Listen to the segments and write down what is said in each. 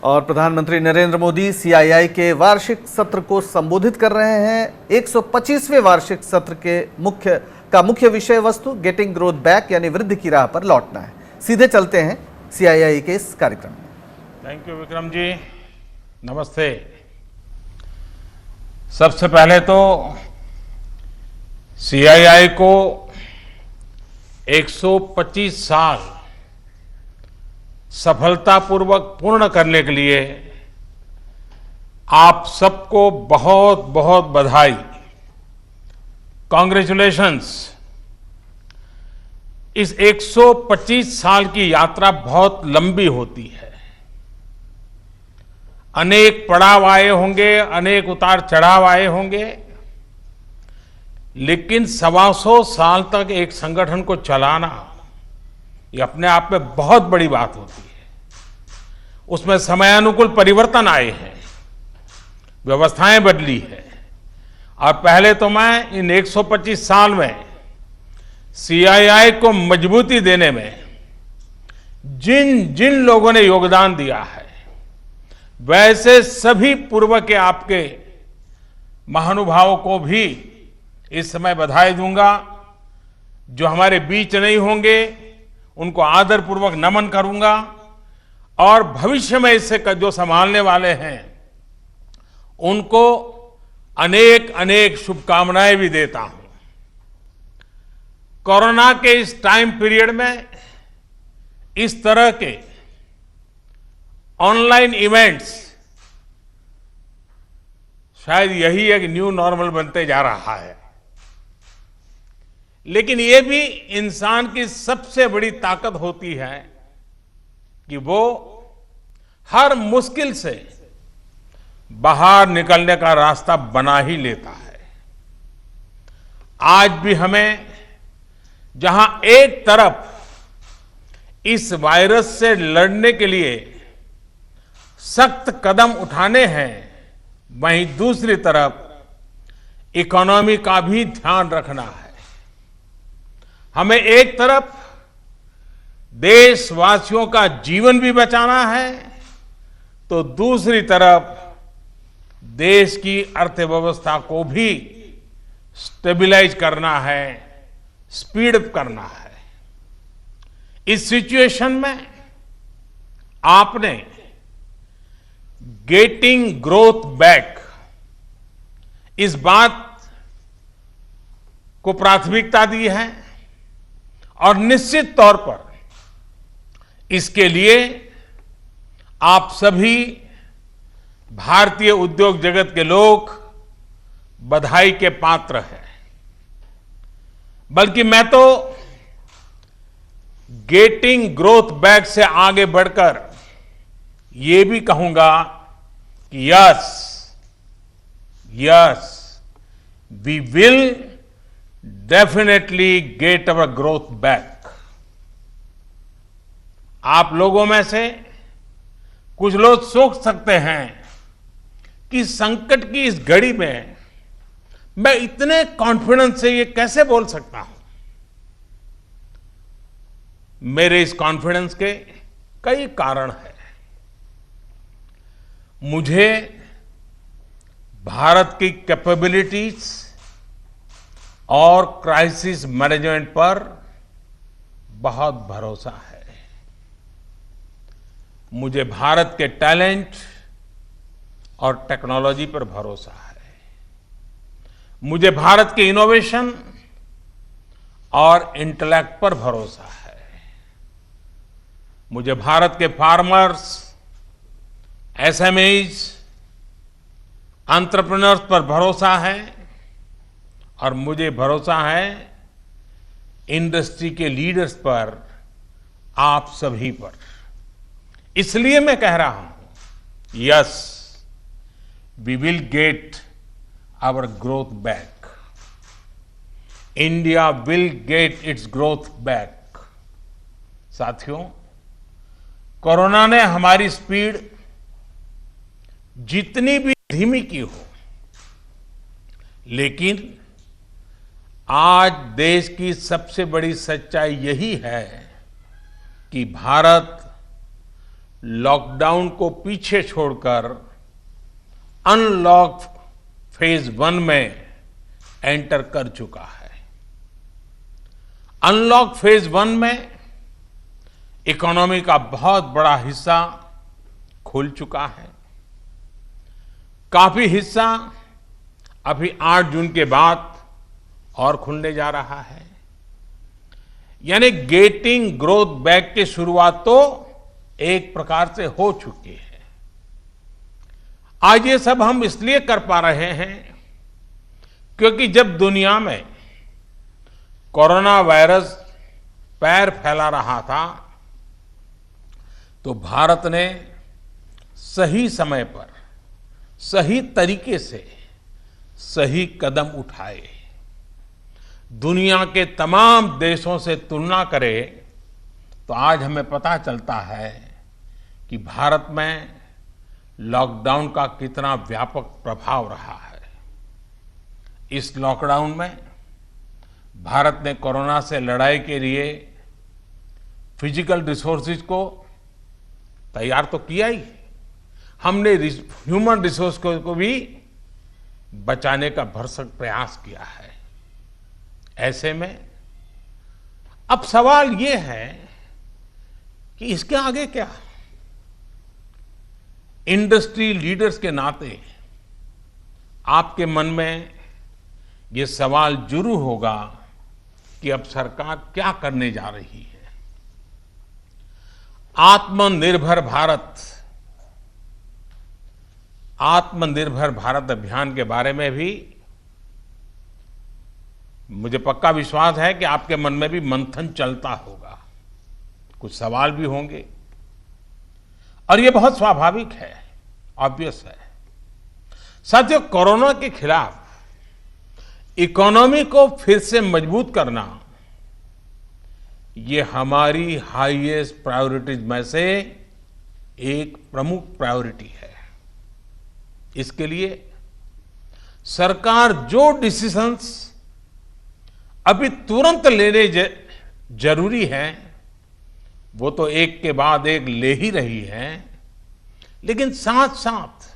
और प्रधानमंत्री नरेंद्र मोदी सीआईआई के वार्षिक सत्र को संबोधित कर रहे हैं। 125वें वार्षिक सत्र के मुख्य विषय वस्तु गेटिंग ग्रोथ बैक यानी वृद्धि की राह पर लौटना है। सीधे चलते हैं सीआईआई के इस कार्यक्रम में। थैंक यू विक्रम जी, नमस्ते। सबसे पहले तो सीआईआई को 125 साल सफलतापूर्वक पूर्ण करने के लिए आप सबको बहुत बहुत बधाई, कॉन्ग्रेचुलेशंस। इस 125 साल की यात्रा बहुत लंबी होती है। अनेक पड़ाव आए होंगे, अनेक उतार चढ़ाव आए होंगे, लेकिन 125 साल तक एक संगठन को चलाना ये अपने आप में बहुत बड़ी बात होती है। उसमें समयानुकूल परिवर्तन आए हैं, व्यवस्थाएं बदली है। और पहले तो मैं इन 125 साल में सीआईआई को मजबूती देने में जिन जिन लोगों ने योगदान दिया है, वैसे सभी पूर्व के आपके महानुभावों को भी इस समय बधाई दूंगा। जो हमारे बीच नहीं होंगे उनको आदरपूर्वक नमन करूंगा, और भविष्य में इससे जो संभालने वाले हैं उनको अनेक अनेक शुभकामनाएं भी देता हूं। कोरोना के इस टाइम पीरियड में इस तरह के ऑनलाइन इवेंट्स शायद यही एक न्यू नॉर्मल बनते जा रहा है, लेकिन ये भी इंसान की सबसे बड़ी ताकत होती है कि वो हर मुश्किल से बाहर निकलने का रास्ता बना ही लेता है। आज भी हमें जहां एक तरफ इस वायरस से लड़ने के लिए सख्त कदम उठाने हैं, वहीं दूसरी तरफ इकोनॉमी का भी ध्यान रखना है। हमें एक तरफ देशवासियों का जीवन भी बचाना है, तो दूसरी तरफ देश की अर्थव्यवस्था को भी स्टेबलाइज करना है, स्पीड अप करना है। इस सिचुएशन में आपने गेटिंग ग्रोथ बैक इस बात को प्राथमिकता दी है, और निश्चित तौर पर इसके लिए आप सभी भारतीय उद्योग जगत के लोग बधाई के पात्र हैं। बल्कि मैं तो गेटिंग ग्रोथ बैक से आगे बढ़कर ये भी कहूंगा कि yes we will definitely get our growth back. आप लोगों में से कुछ लोग सोच सकते हैं कि संकट की इस घड़ी में मैं इतने कॉन्फिडेंस से ये कैसे बोल सकता हूं। मेरे इस कॉन्फिडेंस के कई कारण हैं। मुझे भारत की कैपेबिलिटीज और क्राइसिस मैनेजमेंट पर बहुत भरोसा है। मुझे भारत के टैलेंट और टेक्नोलॉजी पर भरोसा है। मुझे भारत के इनोवेशन और इंटेलेक्ट पर भरोसा है। मुझे भारत के फार्मर्स, एसएमईज, एंटरप्रेन्योर्स पर भरोसा है, और मुझे भरोसा है इंडस्ट्री के लीडर्स पर, आप सभी पर। इसलिए मैं कह रहा हूं yes we will get our growth back. India will get its growth back. साथियों, कोरोना ने हमारी स्पीड जितनी भी धीमी की हो, लेकिन आज देश की सबसे बड़ी सच्चाई यही है कि भारत लॉकडाउन को पीछे छोड़कर अनलॉक फेज 1 में एंटर कर चुका है। अनलॉक फेज 1 में इकोनॉमी का बहुत बड़ा हिस्सा खुल चुका है। काफी हिस्सा अभी 8 जून के बाद और खुलने जा रहा है। यानी गेटिंग ग्रोथ बैक की शुरुआत तो एक प्रकार से हो चुकी है। आज ये सब हम इसलिए कर पा रहे हैं क्योंकि जब दुनिया में कोरोना वायरस पैर फैला रहा था तो भारत ने सही समय पर सही तरीके से सही कदम उठाए। दुनिया के तमाम देशों से तुलना करें तो आज हमें पता चलता है कि भारत में लॉकडाउन का कितना व्यापक प्रभाव रहा है। इस लॉकडाउन में भारत ने कोरोना से लड़ाई के लिए फिजिकल रिसोर्सेज को तैयार तो किया ही, हमने ह्यूमन रिसोर्स को भी बचाने का भरसक प्रयास किया है। ऐसे में अब सवाल ये है कि इसके आगे क्या। इंडस्ट्री लीडर्स के नाते आपके मन में ये सवाल जरूर होगा कि अब सरकार क्या करने जा रही है। आत्मनिर्भर भारत अभियान के बारे में भी मुझे पक्का विश्वास है कि आपके मन में भी मंथन चलता होगा, कुछ सवाल भी होंगे और ये बहुत स्वाभाविक है, ऑब्वियस है। साथियों, कोरोना के खिलाफ इकोनॉमी को फिर से मजबूत करना ये हमारी हाईएस्ट प्रायोरिटीज में से एक प्रमुख प्रायोरिटी है। इसके लिए सरकार जो डिसीजंस अभी तुरंत लेने जरूरी है वो तो एक के बाद एक ले ही रही है, लेकिन साथ साथ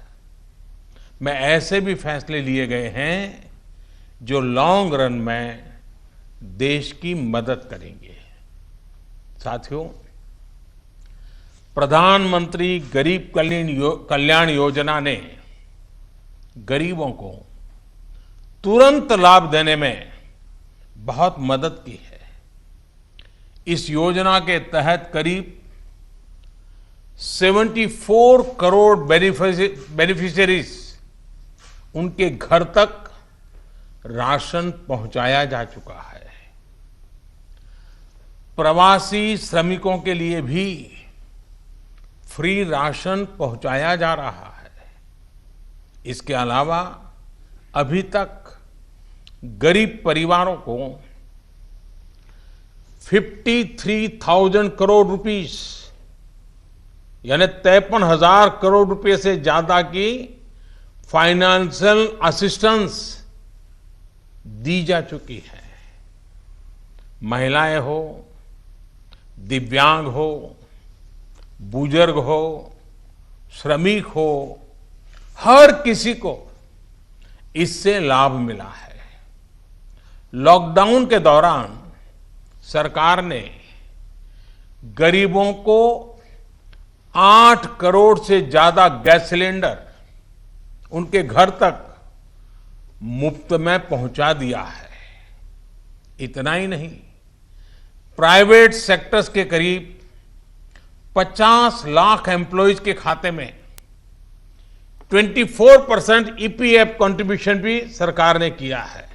में ऐसे भी फैसले लिए गए हैं जो लॉन्ग रन में देश की मदद करेंगे। साथियों, प्रधानमंत्री गरीब कल्याण योजना ने गरीबों को तुरंत लाभ देने में बहुत मदद की है। इस योजना के तहत करीब 74 करोड़ बेनिफिशियरीज उनके घर तक राशन पहुंचाया जा चुका है। प्रवासी श्रमिकों के लिए भी फ्री राशन पहुंचाया जा रहा है। इसके अलावा अभी तक गरीब परिवारों को 53,000 करोड़ रुपीस यानी 53,000 करोड़ रुपए से ज्यादा की फाइनेंशियल असिस्टेंस दी जा चुकी है। महिलाएं हो, दिव्यांग हो, बुजुर्ग हो, श्रमिक हो, हर किसी को इससे लाभ मिला है। लॉकडाउन के दौरान सरकार ने गरीबों को 8 करोड़ से ज्यादा गैस सिलेंडर उनके घर तक मुफ्त में पहुंचा दिया है। इतना ही नहीं, प्राइवेट सेक्टर्स के करीब 50 लाख एम्प्लॉयज के खाते में 24% ईपीएफ कंट्रीब्यूशन भी सरकार ने किया है।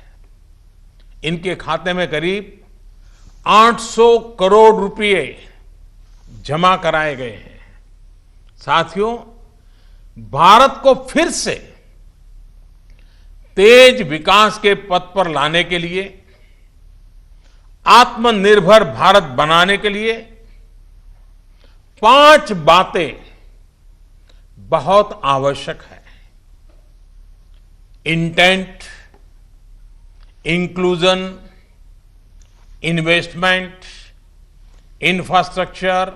इनके खाते में करीब 800 करोड़ रुपए जमा कराए गए हैं। साथियों, भारत को फिर से तेज विकास के पथ पर लाने के लिए, आत्मनिर्भर भारत बनाने के लिए 5 बातें बहुत आवश्यक है। इंटेंट, इंक्लूजन, इन्वेस्टमेंट, इंफ्रास्ट्रक्चर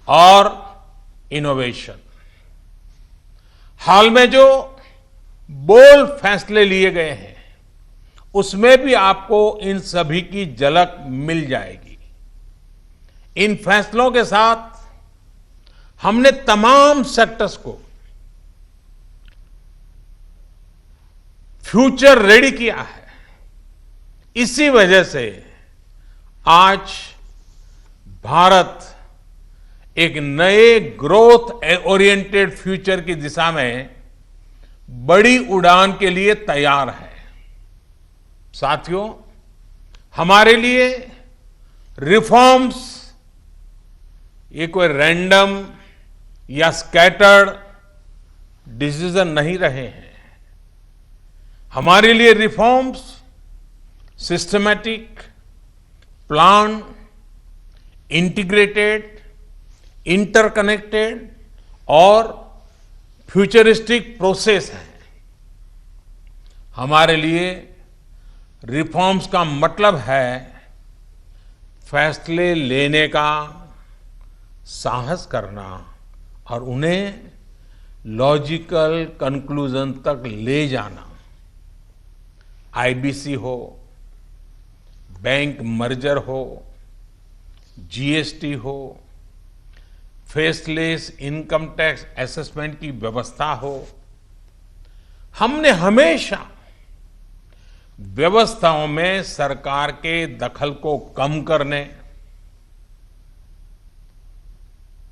और इनोवेशन। हाल में जो बोल्ड फैसले लिए गए हैं, उसमें भी आपको इन सभी की झलक मिल जाएगी। इन फैसलों के साथ हमने तमाम सेक्टर्स को फ्यूचर रेडी किया है। इसी वजह से आज भारत एक नए ग्रोथ ओरिएंटेड फ्यूचर की दिशा में बड़ी उड़ान के लिए तैयार है। साथियों, हमारे लिए रिफॉर्म्स ये कोई रैंडम या स्कैटर्ड डिसीजन नहीं रहे हैं। हमारे लिए reforms systematic, plan, integrated, interconnected और फ्यूचरिस्टिक प्रोसेस है। हमारे लिए रिफॉर्म्स का मतलब है फैसले लेने का साहस करना और उन्हें लॉजिकल कंक्लूजन तक ले जाना। आईबीसी हो, बैंक मर्जर हो, जीएसटी हो, फेसलेस इनकम टैक्स असेसमेंट की व्यवस्था हो, हमने हमेशा व्यवस्थाओं में सरकार के दखल को कम करने,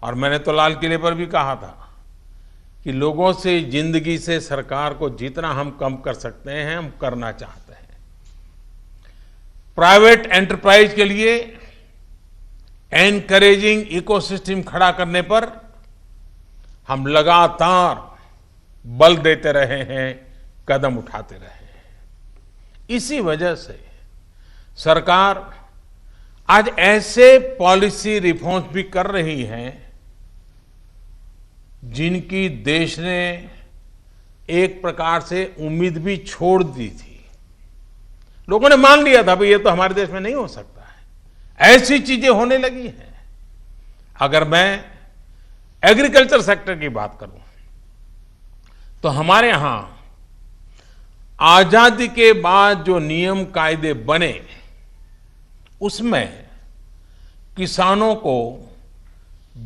और मैंने तो लाल किले पर भी कहा था कि लोगों से, जिंदगी से सरकार को जितना हम कम कर सकते हैं हम करना चाहते हैं। प्राइवेट एंटरप्राइज के लिए एनकरेजिंग इकोसिस्टम खड़ा करने पर हम लगातार बल देते रहे हैं, कदम उठाते रहे हैं। इसी वजह से सरकार आज ऐसे पॉलिसी रिफॉर्म्स भी कर रही है जिनकी देश ने एक प्रकार से उम्मीद भी छोड़ दी थी। लोगों ने मान लिया था भाई ये तो हमारे देश में नहीं हो सकता है, ऐसी चीजें होने लगी हैं। अगर मैं एग्रीकल्चर सेक्टर की बात करूं तो हमारे यहां आजादी के बाद जो नियम कायदे बने उसमें किसानों को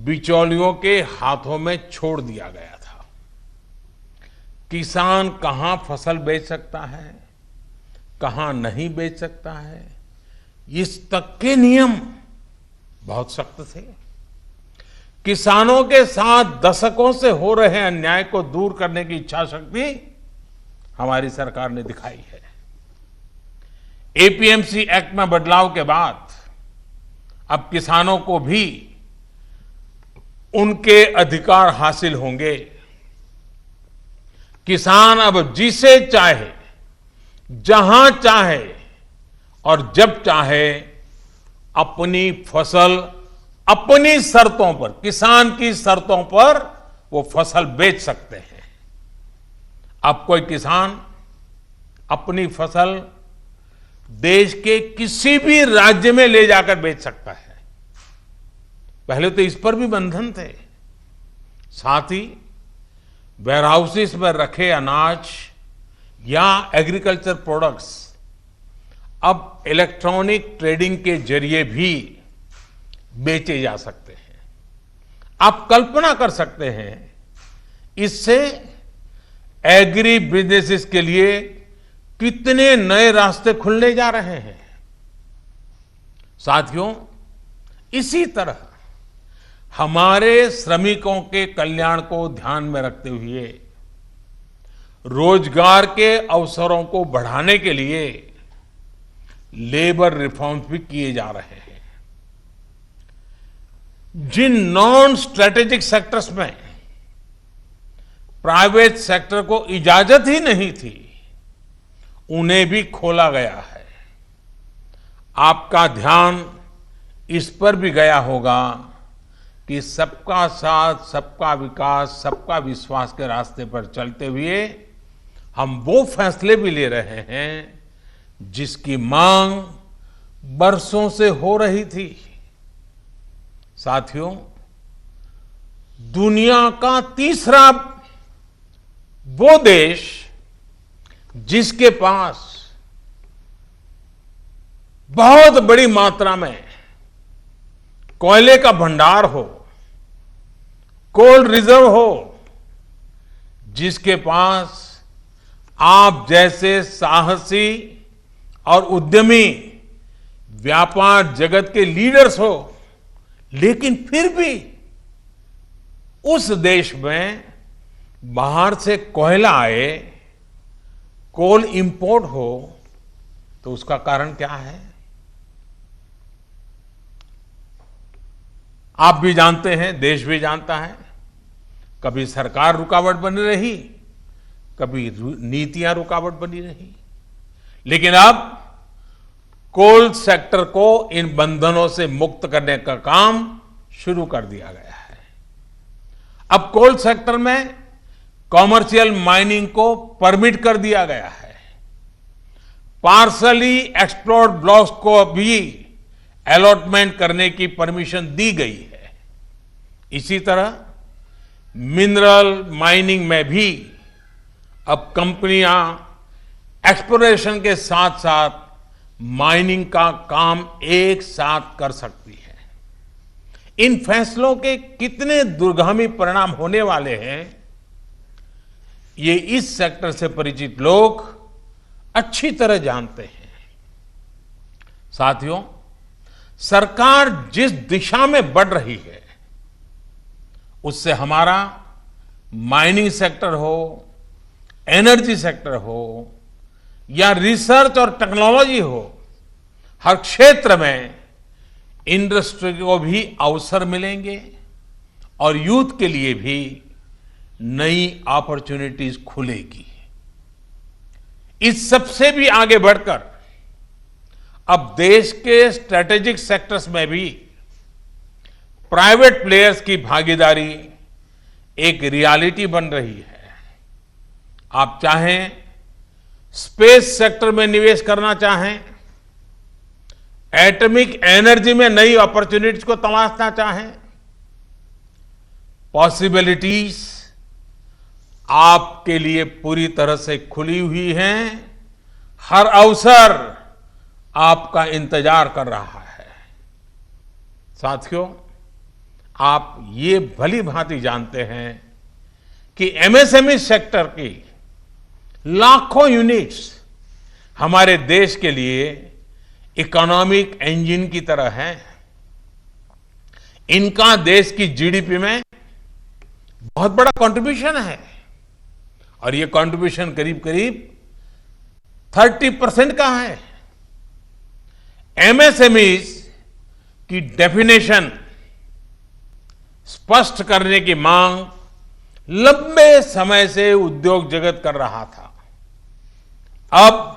बिचौलियों के हाथों में छोड़ दिया गया था। किसान कहां फसल बेच सकता है, कहां नहीं बेच सकता है, इस तक के नियम बहुत सख्त थे। किसानों के साथ दशकों से हो रहे अन्याय को दूर करने की इच्छा शक्ति हमारी सरकार ने दिखाई है। एपीएमसी एक्ट में बदलाव के बाद अब किसानों को भी उनके अधिकार हासिल होंगे। किसान अब जिसे चाहे, जहां चाहे और जब चाहे अपनी फसल अपनी शर्तों पर, किसान की शर्तों पर वो फसल बेच सकते हैं। अब कोई किसान अपनी फसल देश के किसी भी राज्य में ले जाकर बेच सकता है। पहले तो इस पर भी बंधन थे। साथ ही वेयरहाउसेस में रखे अनाज या एग्रीकल्चर प्रोडक्ट्स अब इलेक्ट्रॉनिक ट्रेडिंग के जरिए भी बेचे जा सकते हैं। आप कल्पना कर सकते हैं इससे एग्री बिजनेसेस के लिए कितने नए रास्ते खुलने जा रहे हैं। साथियों, इसी तरह हमारे श्रमिकों के कल्याण को ध्यान में रखते हुए रोजगार के अवसरों को बढ़ाने के लिए लेबर रिफॉर्म्स भी किए जा रहे हैं। जिन नॉन स्ट्रेटेजिक सेक्टर्स में प्राइवेट सेक्टर को इजाजत ही नहीं थी, उन्हें भी खोला गया है। आपका ध्यान इस पर भी गया होगा कि सबका साथ, सबका विकास, सबका विश्वास के रास्ते पर चलते हुए हम वो फैसले भी ले रहे हैं जिसकी मांग बरसों से हो रही थी। साथियों, दुनिया का तीसरा वो देश जिसके पास बहुत बड़ी मात्रा में कोयले का भंडार हो, कोल रिजर्व हो, जिसके पास आप जैसे साहसी और उद्यमी व्यापार जगत के लीडर्स हो, लेकिन फिर भी उस देश में बाहर से कोयला आए, कोल इंपोर्ट हो, तो उसका कारण क्या है? आप भी जानते हैं, देश भी जानता है। कभी सरकार रुकावट बनी रही, कभी नीतियां रुकावट बनी रही, लेकिन अब कोल सेक्टर को इन बंधनों से मुक्त करने का काम शुरू कर दिया गया है। अब कोल सेक्टर में कॉमर्शियल माइनिंग को परमिट कर दिया गया है। पार्सली एक्सप्लोर्ड ब्लॉक्स को भी अलॉटमेंट करने की परमिशन दी गई है। इसी तरह मिनरल माइनिंग में भी अब कंपनियां एक्सप्लोरेशन के साथ साथ माइनिंग का काम एक साथ कर सकती है। इन फैसलों के कितने दूरगामी परिणाम होने वाले हैं, ये इस सेक्टर से परिचित लोग अच्छी तरह जानते हैं। साथियों, सरकार जिस दिशा में बढ़ रही है, उससे हमारा माइनिंग सेक्टर हो, एनर्जी सेक्टर हो या रिसर्च और टेक्नोलॉजी हो, हर क्षेत्र में इंडस्ट्री को भी अवसर मिलेंगे और यूथ के लिए भी नई अपॉर्चुनिटीज खुलेगी। इस सबसे भी आगे बढ़कर अब देश के स्ट्रेटेजिक सेक्टर्स में भी प्राइवेट प्लेयर्स की भागीदारी एक रियलिटी बन रही है। आप चाहें स्पेस सेक्टर में निवेश करना चाहें, एटॉमिक एनर्जी में नई अपॉर्चुनिटीज को तलाशना चाहें, पॉसिबिलिटीज आपके लिए पूरी तरह से खुली हुई हैं। हर अवसर आपका इंतजार कर रहा है। साथियों, आप ये भली भांति जानते हैं कि एमएसएमई सेक्टर की लाखों यूनिट्स हमारे देश के लिए इकोनॉमिक इंजन की तरह हैं। इनका देश की जीडीपी में बहुत बड़ा कंट्रीब्यूशन है और ये कंट्रीब्यूशन करीब करीब 30% का है। एमएसएमईज की डेफिनेशन स्पष्ट करने की मांग लंबे समय से उद्योग जगत कर रहा था। अब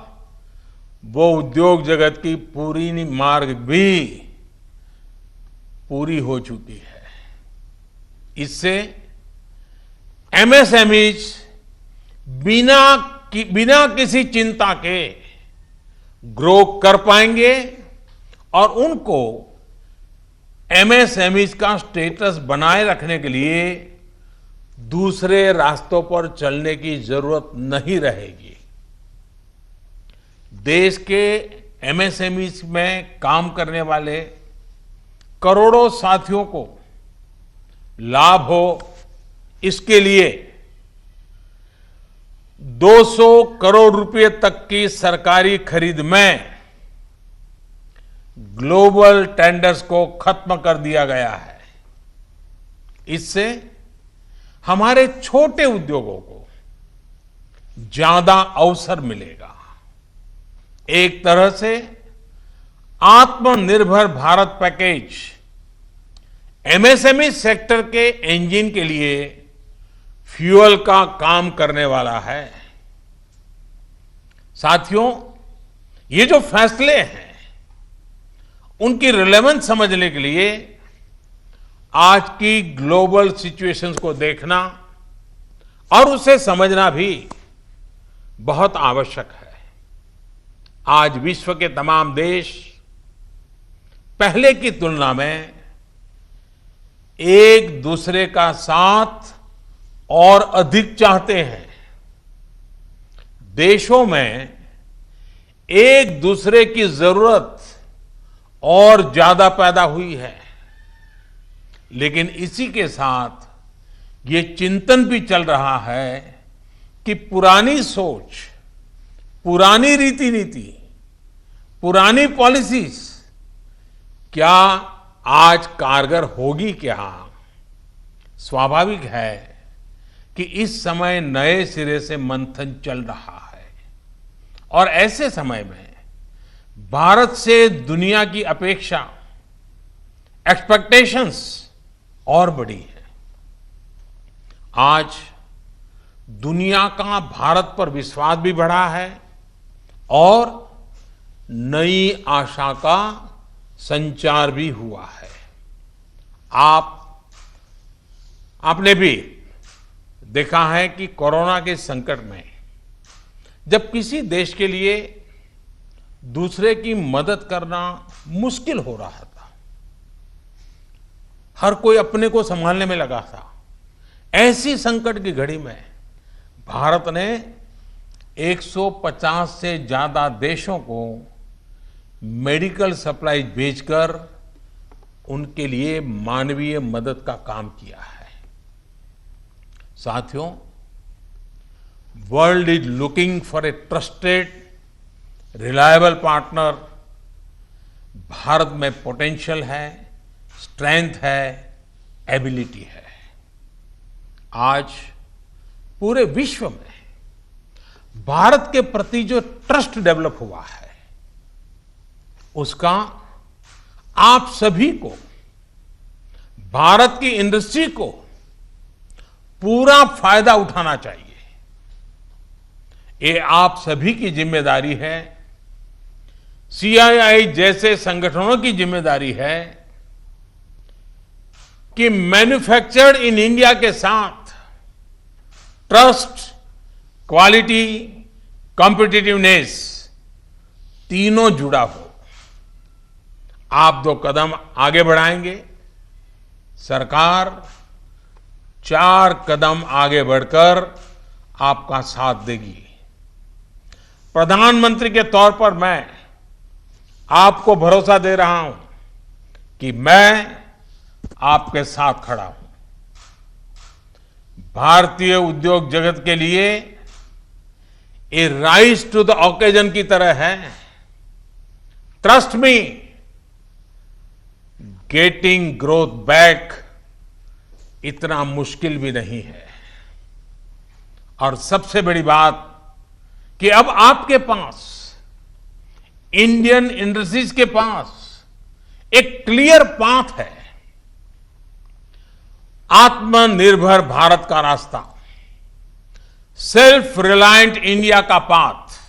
वो उद्योग जगत की पूरी मार्ग भी पूरी हो चुकी है। इससे एमएसएमईज बिना किसी चिंता के ग्रो कर पाएंगे और उनको एमएसएमईज का स्टेटस बनाए रखने के लिए दूसरे रास्तों पर चलने की जरूरत नहीं रहेगी। देश के एमएसएमईज में काम करने वाले करोड़ों साथियों को लाभ हो, इसके लिए 200 करोड़ रुपए तक की सरकारी खरीद में ग्लोबल टेंडर्स को खत्म कर दिया गया है। इससे हमारे छोटे उद्योगों को ज्यादा अवसर मिलेगा। एक तरह से आत्मनिर्भर भारत पैकेज एमएसएमई सेक्टर के इंजन के लिए फ्यूल का काम करने वाला है। साथियों, ये जो फैसले हैं उनकी रिलेवेंस समझने के लिए आज की ग्लोबल सिचुएशंस को देखना और उसे समझना भी बहुत आवश्यक है। आज विश्व के तमाम देश पहले की तुलना में एक दूसरे का साथ और अधिक चाहते हैं। देशों में एक दूसरे की जरूरत और ज्यादा पैदा हुई है, लेकिन इसी के साथ ये चिंतन भी चल रहा है कि पुरानी सोच, पुरानी रीति नीति, पुरानी पॉलिसीज क्या आज कारगर होगी क्या? स्वाभाविक है कि इस समय नए सिरे से मंथन चल रहा है और ऐसे समय में भारत से दुनिया की अपेक्षा, एक्सपेक्टेशंस और बड़ी है। आज दुनिया का भारत पर विश्वास भी बढ़ा है और नई आशा का संचार भी हुआ है। आपने भी देखा है कि कोरोना के संकट में जब किसी देश के लिए दूसरे की मदद करना मुश्किल हो रहा था, हर कोई अपने को संभालने में लगा था, ऐसी संकट की घड़ी में भारत ने 150 से ज्यादा देशों को मेडिकल सप्लाई भेजकर उनके लिए मानवीय मदद का काम किया है। साथियों, world is looking for a trusted, reliable partner. Bharat में पोटेंशियल है, स्ट्रेंथ है, एबिलिटी है। आज पूरे विश्व में भारत के प्रति जो ट्रस्ट डेवलप हुआ है, उसका आप सभी को, भारत की इंडस्ट्री को पूरा फायदा उठाना चाहिए। ये आप सभी की जिम्मेदारी है, सीआईआई जैसे संगठनों की जिम्मेदारी है कि मैन्युफैक्चर्ड इन इंडिया के साथ ट्रस्ट, क्वालिटी, कॉम्पिटिटिवनेस तीनों जुड़ा हो। आप 2 कदम आगे बढ़ाएंगे, सरकार 4 कदम आगे बढ़कर आपका साथ देगी। प्रधानमंत्री के तौर पर मैं आपको भरोसा दे रहा हूं कि मैं आपके साथ खड़ा हूं। भारतीय उद्योग जगत के लिए ये राइज टू द ओकेजन की तरह है। Trust me, getting growth back इतना मुश्किल भी नहीं है। और सबसे बड़ी बात कि अब आपके पास, इंडियन इंडस्ट्रीज के पास एक क्लियर पाथ है। आत्मनिर्भर भारत का रास्ता, सेल्फ रिलायंट इंडिया का पाथ।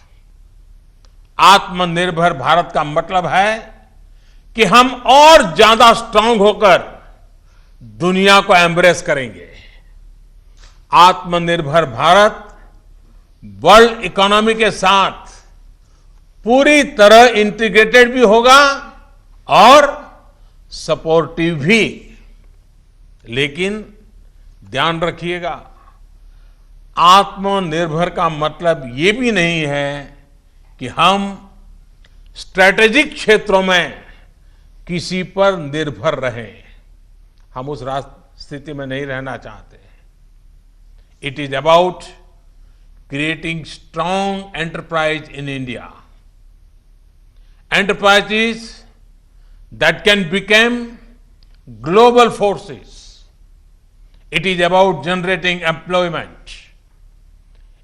आत्मनिर्भर भारत का मतलब है कि हम और ज्यादा स्ट्रांग होकर दुनिया को एम्ब्रेस करेंगे। आत्मनिर्भर भारत वर्ल्ड इकोनॉमी के साथ पूरी तरह इंटीग्रेटेड भी होगा और सपोर्टिव भी। लेकिन ध्यान रखिएगा, आत्मनिर्भर का मतलब ये भी नहीं है कि हम स्ट्रैटेजिक क्षेत्रों में किसी पर निर्भर रहें। हम उस स्थिति में नहीं रहना चाहते। It is about creating strong enterprise in India, enterprises that can become global forces. It is about generating employment.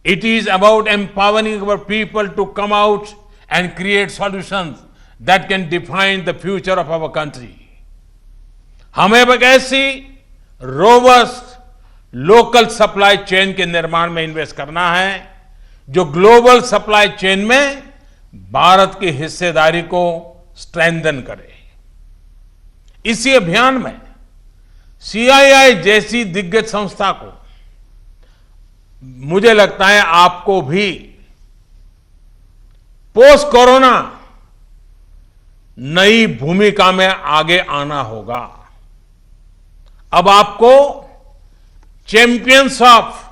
It is about empowering our people to come out and create solutions that can define the future of our country. हमें एक ऐसी robust local supply chain के निर्माण में invest करना है जो global supply chain में भारत की हिस्सेदारी को स्ट्रेंथन करे। इसी अभियान में सीआईआई जैसी दिग्गज संस्था को, मुझे लगता है आपको भी पोस्ट कोरोना नई भूमिका में आगे आना होगा। अब आपको चैंपियंस ऑफ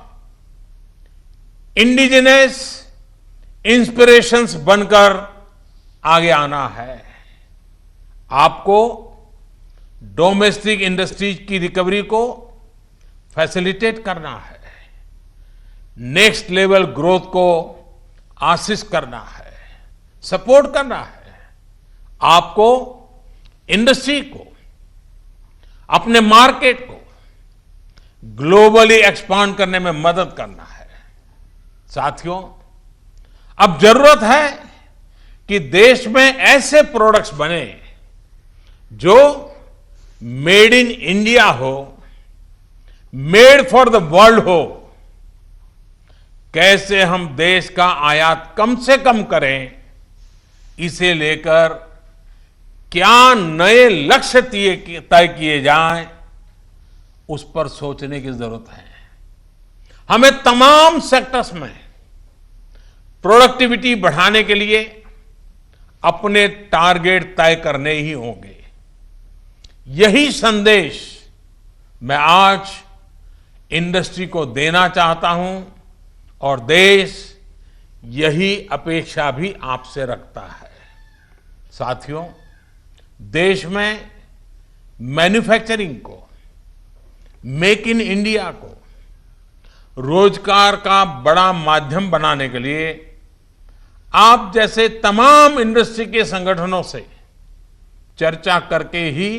इंडिजिनस इंस्पिरेशंस बनकर आगे आना है। आपको डोमेस्टिक इंडस्ट्रीज की रिकवरी को फैसिलिटेट करना है, नेक्स्ट लेवल ग्रोथ को असिस्ट करना है, सपोर्ट करना है। आपको इंडस्ट्री को, अपने मार्केट को ग्लोबली एक्सपांड करने में मदद करना है। साथियों, अब जरूरत है कि देश में ऐसे प्रोडक्ट्स बने जो मेड इन इंडिया हो, मेड फॉर द वर्ल्ड हो। कैसे हम देश का आयात कम से कम करें, इसे लेकर क्या नए लक्ष्य तय किए जाएं, उस पर सोचने की जरूरत है। हमें तमाम सेक्टर्स में प्रोडक्टिविटी बढ़ाने के लिए अपने टारगेट तय करने ही होंगे। यही संदेश मैं आज इंडस्ट्री को देना चाहता हूं और देश यही अपेक्षा भी आपसे रखता है। साथियों, देश में मैन्युफैक्चरिंग को, मेक इन इंडिया को रोजगार का बड़ा माध्यम बनाने के लिए आप जैसे तमाम इंडस्ट्री के संगठनों से चर्चा करके ही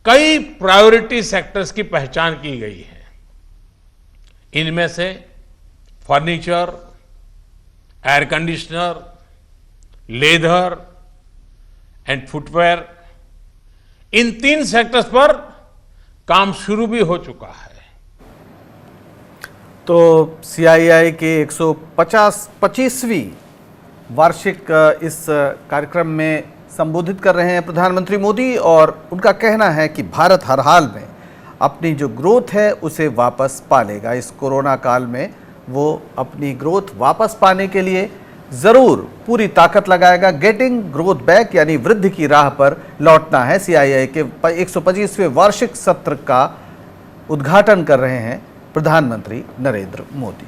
कई प्रायोरिटी सेक्टर्स की पहचान की गई है। इनमें से furniture, air conditioner, leather and footwear, in 3 sectors पर काम शुरू भी हो चुका है। तो सीआईआई के 125वीं वार्षिक इस कार्यक्रम में संबोधित कर रहे हैं प्रधानमंत्री मोदी, और उनका कहना है कि भारत हर हाल में अपनी जो ग्रोथ है उसे वापस पा लेगा। इस कोरोना काल में वो अपनी ग्रोथ वापस पाने के लिए ज़रूर पूरी ताकत लगाएगा। गेटिंग ग्रोथ बैक यानी वृद्धि की राह पर लौटना है। सीआईआई के 125वें वार्षिक सत्र का उद्घाटन कर रहे हैं प्रधानमंत्री नरेंद्र मोदी।